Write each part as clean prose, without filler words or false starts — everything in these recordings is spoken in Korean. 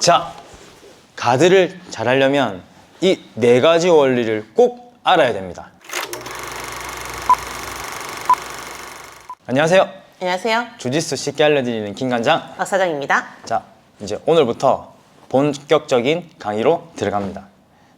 자, 가드를 잘하려면 이 네 가지 원리를 꼭 알아야 됩니다. 안녕하세요. 안녕하세요. 주짓수 쉽게 알려드리는 김관장. 박 사장입니다. 자, 이제 오늘부터 본격적인 강의로 들어갑니다.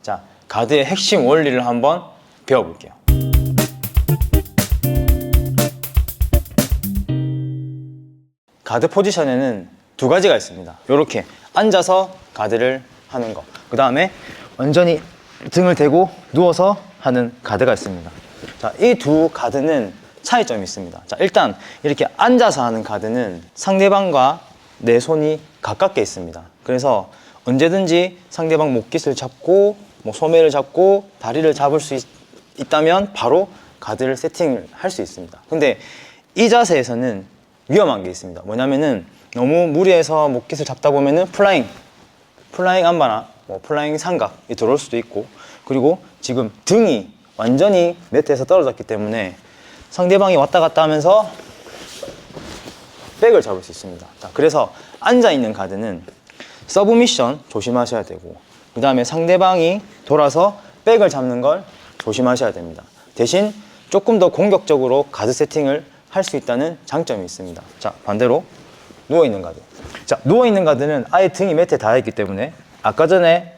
자, 가드의 핵심 원리를 한번 배워볼게요. 가드 포지션에는 두 가지가 있습니다. 이렇게 앉아서 가드를 하는 거, 그 다음에 완전히 등을 대고 누워서 하는 가드가 있습니다. 자, 이 두 가드는 차이점이 있습니다. 자, 일단 이렇게 앉아서 하는 가드는 상대방과 내 손이 가깝게 있습니다. 그래서 언제든지 상대방 목깃을 잡고 소매를 잡고 다리를 잡을 수 있다면 바로 가드를 세팅을 할 수 있습니다. 근데 이 자세에서는 위험한 게 있습니다. 뭐냐면은 너무 무리해서 목깃을 잡다 보면은 플라잉 안바나 플라잉 삼각이 들어올 수도 있고, 그리고 지금 등이 완전히 매트에서 떨어졌기 때문에 상대방이 왔다 갔다 하면서 백을 잡을 수 있습니다. 자, 그래서 앉아있는 가드는 서브미션 조심하셔야 되고, 그 다음에 상대방이 돌아서 백을 잡는 걸 조심하셔야 됩니다. 대신 조금 더 공격적으로 가드 세팅을 할 수 있다는 장점이 있습니다. 자, 반대로 누워있는 가드. 자, 누워있는 가드는 아예 등이 매트에 닿아있기 때문에 아까 전에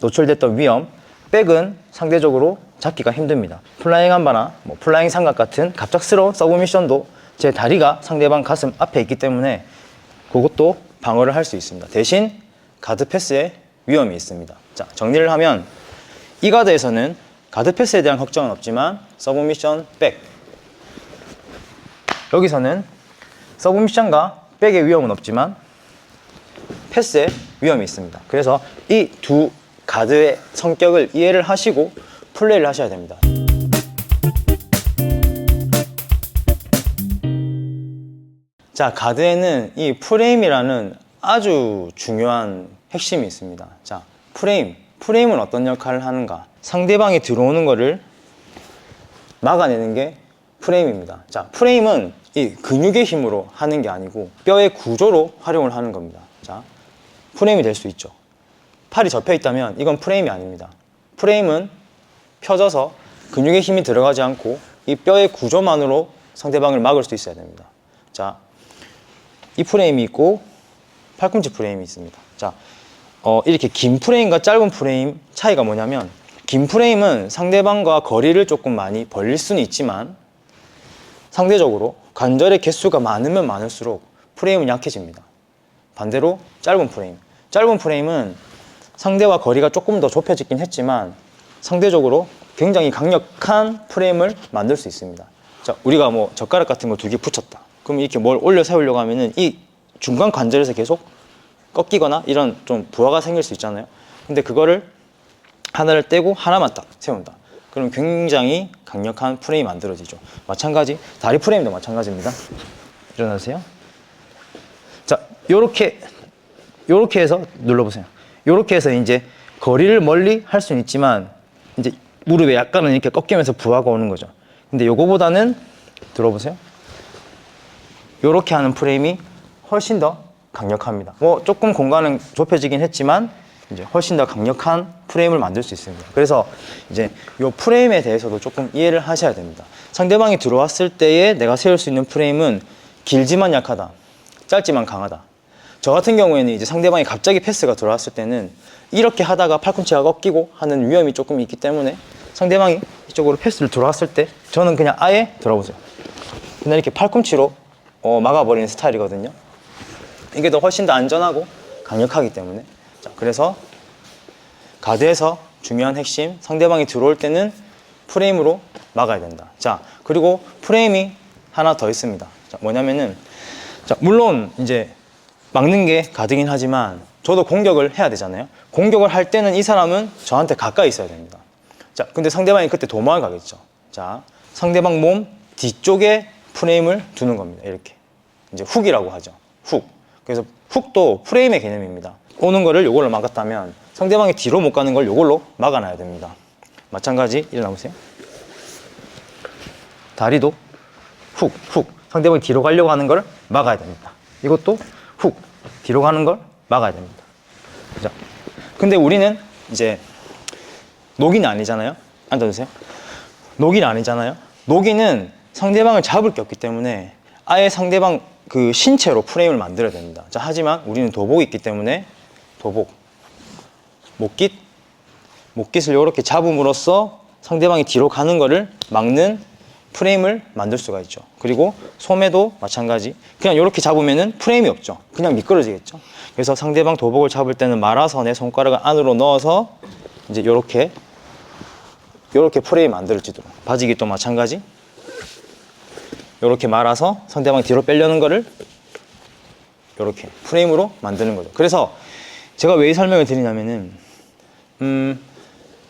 노출됐던 위험, 백은 상대적으로 잡기가 힘듭니다. 플라잉 한바나 플라잉 삼각 같은 갑작스러운 서브미션도 제 다리가 상대방 가슴 앞에 있기 때문에 그것도 방어를 할 수 있습니다. 대신 가드 패스에 위험이 있습니다. 자, 정리를 하면 이 가드에서는 가드 패스에 대한 걱정은 없지만 서브미션, 백, 여기서는 서브미션과 백의 위험은 없지만 패스에 위험이 있습니다. 그래서 이 두 가드의 성격을 이해를 하시고 플레이를 하셔야 됩니다. 자, 가드에는 이 프레임이라는 아주 중요한 핵심이 있습니다. 자, 프레임은 어떤 역할을 하는가? 상대방이 들어오는 거를 막아내는 게 프레임입니다. 자, 프레임은 이 근육의 힘으로 하는 게 아니고 뼈의 구조로 활용을 하는 겁니다. 자, 프레임이 될 수 있죠. 팔이 접혀 있다면 이건 프레임이 아닙니다. 프레임은 펴져서 근육의 힘이 들어가지 않고 이 뼈의 구조만으로 상대방을 막을 수 있어야 됩니다. 자, 이 프레임이 있고 팔꿈치 프레임이 있습니다. 자, 이렇게 긴 프레임과 짧은 프레임 차이가 뭐냐면, 긴 프레임은 상대방과 거리를 조금 많이 벌릴 수는 있지만 상대적으로 관절의 개수가 많으면 많을수록 프레임은 약해집니다. 반대로 짧은 프레임은 상대와 거리가 조금 더 좁혀지긴 했지만 상대적으로 굉장히 강력한 프레임을 만들 수 있습니다. 자, 우리가 젓가락 같은 거 두 개 붙였다. 그럼 이렇게 뭘 올려 세우려고 하면은 이 중간 관절에서 계속 꺾이거나 이런 좀 부하가 생길 수 있잖아요. 근데 그거를 하나를 떼고 하나만 딱 세운다. 그럼 굉장히 강력한 프레임이 만들어지죠. 마찬가지 다리 프레임도 마찬가지입니다. 일어나세요. 자, 요렇게 해서 눌러보세요. 요렇게 해서 이제 거리를 멀리 할 수는 있지만 이제 무릎에 약간은 이렇게 꺾이면서 부하가 오는 거죠. 근데 요거보다는 들어보세요. 요렇게 하는 프레임이 훨씬 더 강력합니다. 조금 공간은 좁혀지긴 했지만 이제 훨씬 더 강력한 프레임을 만들 수 있습니다. 그래서 이제 이 프레임에 대해서도 조금 이해를 하셔야 됩니다. 상대방이 들어왔을 때에 내가 세울 수 있는 프레임은 길지만 약하다, 짧지만 강하다. 저 같은 경우에는 이제 상대방이 갑자기 패스가 들어왔을 때는 이렇게 하다가 팔꿈치가 꺾이고 하는 위험이 조금 있기 때문에 상대방이 이쪽으로 패스를 들어왔을 때 저는 그냥 아예 들어보세요. 그냥 이렇게 팔꿈치로 막아버리는 스타일이거든요. 이게 더 훨씬 더 안전하고 강력하기 때문에. 자, 그래서 가드에서 중요한 핵심, 상대방이 들어올 때는 프레임으로 막아야 된다. 자, 그리고 프레임이 하나 더 있습니다. 자, 뭐냐면은, 자, 물론 이제 막는 게 가드긴 하지만 저도 공격을 해야 되잖아요. 공격을 할 때는 이 사람은 저한테 가까이 있어야 됩니다. 자, 근데 상대방이 그때 도망을 가겠죠. 자, 상대방 몸 뒤쪽에 프레임을 두는 겁니다. 이렇게 이제 훅이라고 하죠. 훅. 그래서 훅도 프레임의 개념입니다. 오는 거를 요걸로 막았다면 상대방이 뒤로 못 가는 걸 요걸로 막아놔야 됩니다. 마찬가지 일어나보세요. 다리도 훅. 상대방이 뒤로 가려고 하는 걸 막아야 됩니다. 이것도 훅. 뒤로 가는 걸 막아야 됩니다. 그죠? 근데 우리는 이제 녹이는 아니잖아요. 앉아주세요. 녹이는 아니잖아요. 녹이는 상대방을 잡을 게 없기 때문에 아예 상대방 그 신체로 프레임을 만들어야 됩니다. 자, 하지만 우리는 도복이 있기 때문에 도복, 목깃을 이렇게 잡음으로써 상대방이 뒤로 가는 거를 막는 프레임을 만들 수가 있죠. 그리고 소매도 마찬가지. 그냥 이렇게 잡으면은 프레임이 없죠. 그냥 미끄러지겠죠. 그래서 상대방 도복을 잡을 때는 말아서 내 손가락을 안으로 넣어서 이제 이렇게 프레임 만들어지도록. 바지깃도 마찬가지. 이렇게 말아서 상대방이 뒤로 빼려는 거를 이렇게 프레임으로 만드는 거죠. 그래서 제가 왜 이 설명을 드리냐면은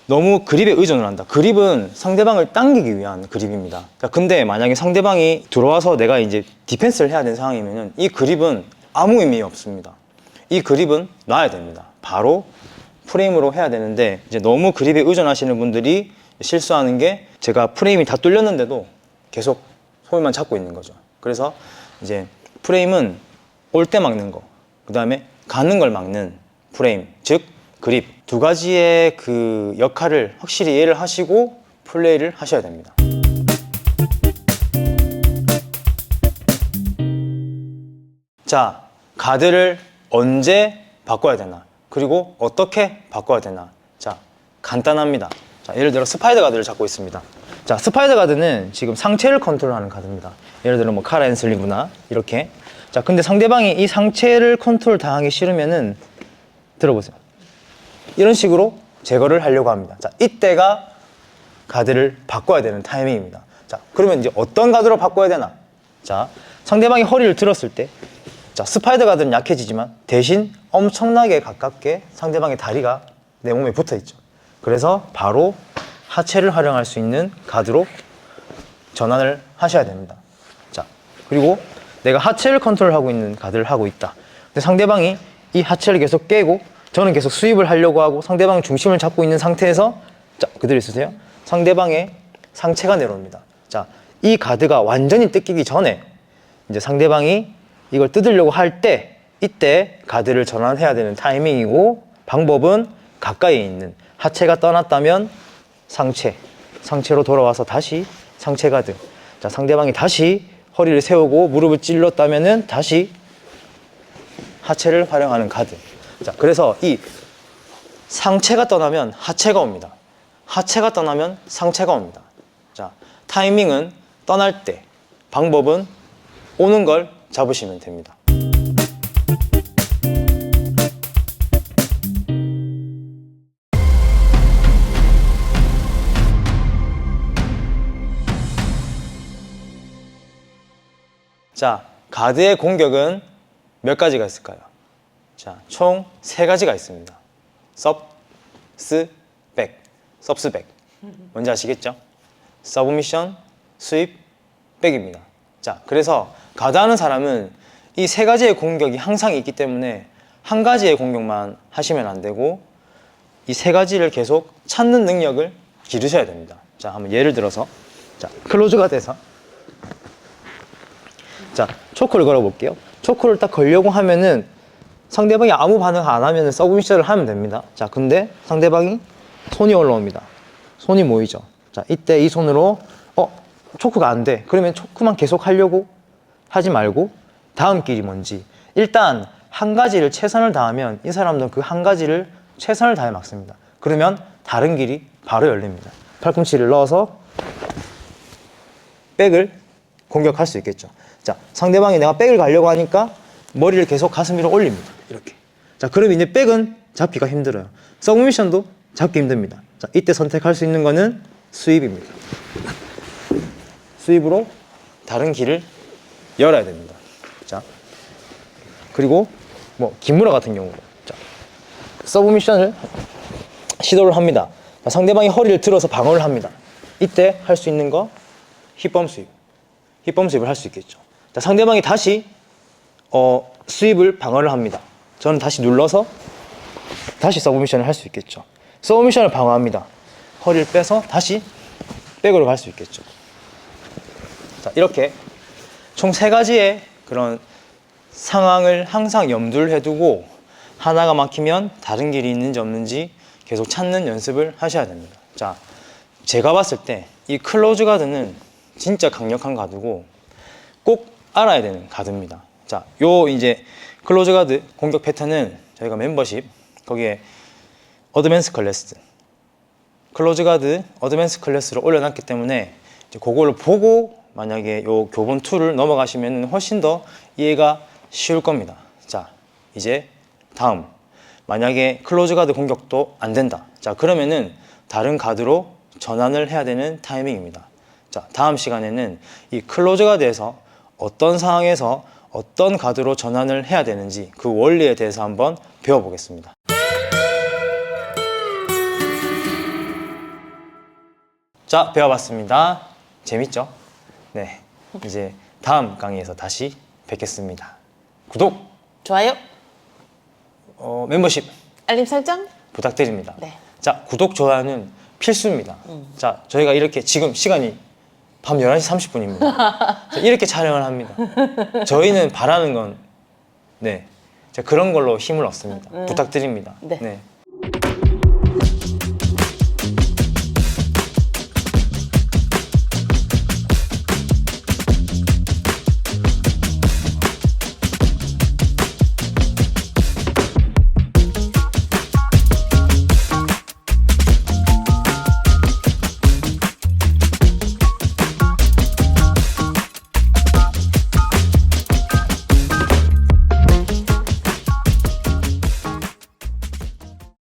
너무 그립에 의존을 한다. 그립은 상대방을 당기기 위한 그립입니다. 근데 만약에 상대방이 들어와서 내가 이제 디펜스를 해야 되는 상황이면은 이 그립은 아무 의미 없습니다. 이 그립은 놔야 됩니다. 바로 프레임으로 해야 되는데 이제 너무 그립에 의존하시는 분들이 실수하는 게 제가 프레임이 다 뚫렸는데도 계속 소매만 잡고 있는 거죠. 그래서 이제 프레임은 올 때 막는 거, 그 다음에 가는 걸 막는 프레임, 즉 그립 두 가지의 그 역할을 확실히 이해를 하시고 플레이를 하셔야 됩니다. 자, 가드를 언제 바꿔야 되나? 그리고 어떻게 바꿔야 되나? 자, 간단합니다. 자, 예를 들어 스파이더 가드를 잡고 있습니다. 자, 스파이더 가드는 지금 상체를 컨트롤하는 가드입니다. 예를 들어 뭐 카라 앤슬리브나 이렇게. 자, 근데 상대방이 이 상체를 컨트롤 당하기 싫으면은 들어보세요. 이런 식으로 제거를 하려고 합니다. 자, 이때가 가드를 바꿔야 되는 타이밍입니다. 자, 그러면 이제 어떤 가드로 바꿔야 되나? 자, 상대방이 허리를 들었을 때, 자, 스파이더 가드는 약해지지만 대신 엄청나게 가깝게 상대방의 다리가 내 몸에 붙어 있죠. 그래서 바로 하체를 활용할 수 있는 가드로 전환을 하셔야 됩니다. 자, 그리고 내가 하체를 컨트롤하고 있는 가드를 하고 있다. 근데 상대방이 이 하체를 계속 깨고 저는 계속 수입을 하려고 하고 상대방의 중심을 잡고 있는 상태에서 자, 그대로 있으세요. 상대방의 상체가 내려옵니다. 자, 이 가드가 완전히 뜯기기 전에 이제 상대방이 이걸 뜯으려고 할 때 이때 가드를 전환해야 되는 타이밍이고 방법은 가까이에 있는 하체가 떠났다면 상체로 돌아와서 다시 상체 가드. 자, 상대방이 다시 허리를 세우고 무릎을 찔렀다면은 다시 하체를 활용하는 가드. 자, 그래서 이 상체가 떠나면 하체가 옵니다. 하체가 떠나면 상체가 옵니다. 자, 타이밍은 떠날 때, 방법은 오는 걸 잡으시면 됩니다. 자, 가드의 공격은 몇 가지가 있을까요? 자, 총 3가지가 있습니다. 서브, 백. 뭔지 아시겠죠? 서브미션, 스윕, 백입니다. 자, 그래서 가드하는 사람은 이 3가지의 공격이 항상 있기 때문에 한 가지의 공격만 하시면 안 되고 이 3가지를 계속 찾는 능력을 기르셔야 됩니다. 자, 한번 예를 들어서 자, 클로즈가 돼서 자, 초크를 걸어볼게요. 초크를 딱 걸려고 하면은 상대방이 아무 반응 안 하면 서브미션을 하면 됩니다. 자, 근데 상대방이 손이 올라옵니다. 손이 모이죠. 자, 이때 이 손으로 초크가 안 돼. 그러면 초크만 계속 하려고 하지 말고 다음 길이 뭔지 일단 한 가지를 최선을 다하면 이 사람들은 그 한 가지를 최선을 다해 막습니다. 그러면 다른 길이 바로 열립니다. 팔꿈치를 넣어서 백을 공격할 수 있겠죠. 자, 상대방이 내가 백을 가려고 하니까 머리를 계속 가슴 위로 올립니다. 이렇게. 자, 그러면 이제 백은 잡기가 힘들어요. 서브미션도 잡기 힘듭니다. 자, 이때 선택할 수 있는 거는 스윕입니다. 스윕으로 다른 길을 열어야 됩니다. 자, 그리고 뭐 김무라 같은 경우도 자, 서브미션을 시도를 합니다. 자, 상대방이 허리를 들어서 방어를 합니다. 이때 할 수 있는 거 힙범 스윕. 힙범 스윕을 할 수 있겠죠. 자, 상대방이 다시 스윕을 방어를 합니다. 저는 다시 눌러서 다시 서브미션을 할 수 있겠죠. 서브미션을 방어합니다. 허리를 빼서 다시 백으로 갈 수 있겠죠. 자, 이렇게 총 3가지의 그런 상황을 항상 염두를 해두고 하나가 막히면 다른 길이 있는지 없는지 계속 찾는 연습을 하셔야 됩니다. 자, 제가 봤을 때 이 클로즈 가드는 진짜 강력한 가드고 꼭 알아야 되는 가드입니다. 자, 요 이제 클로즈 가드 공격 패턴은 저희가 멤버십 거기에 어드밴스 클래스 클로즈 가드 어드밴스 클래스를 올려놨기 때문에 이제 그거를 보고 만약에 요 교본 2를 넘어가시면 훨씬 더 이해가 쉬울 겁니다. 자, 이제 다음 만약에 클로즈 가드 공격도 안 된다. 자, 그러면은 다른 가드로 전환을 해야 되는 타이밍입니다. 자, 다음 시간에는 이 클로즈 가드에서 어떤 상황에서 어떤 가드로 전환을 해야 되는지 그 원리에 대해서 한번 배워보겠습니다. 자, 배워봤습니다. 재밌죠? 네, 이제 다음 강의에서 다시 뵙겠습니다. 구독, 좋아요, 멤버십 알림 설정. 부탁드립니다. 네. 자, 구독, 좋아요는 필수입니다. 자, 저희가 이렇게 지금 시간이 밤 11시 30분입니다. 이렇게 촬영을 합니다. 저희는 바라는 건 네, 그런 걸로 힘을 얻습니다. 부탁드립니다. 네. 네.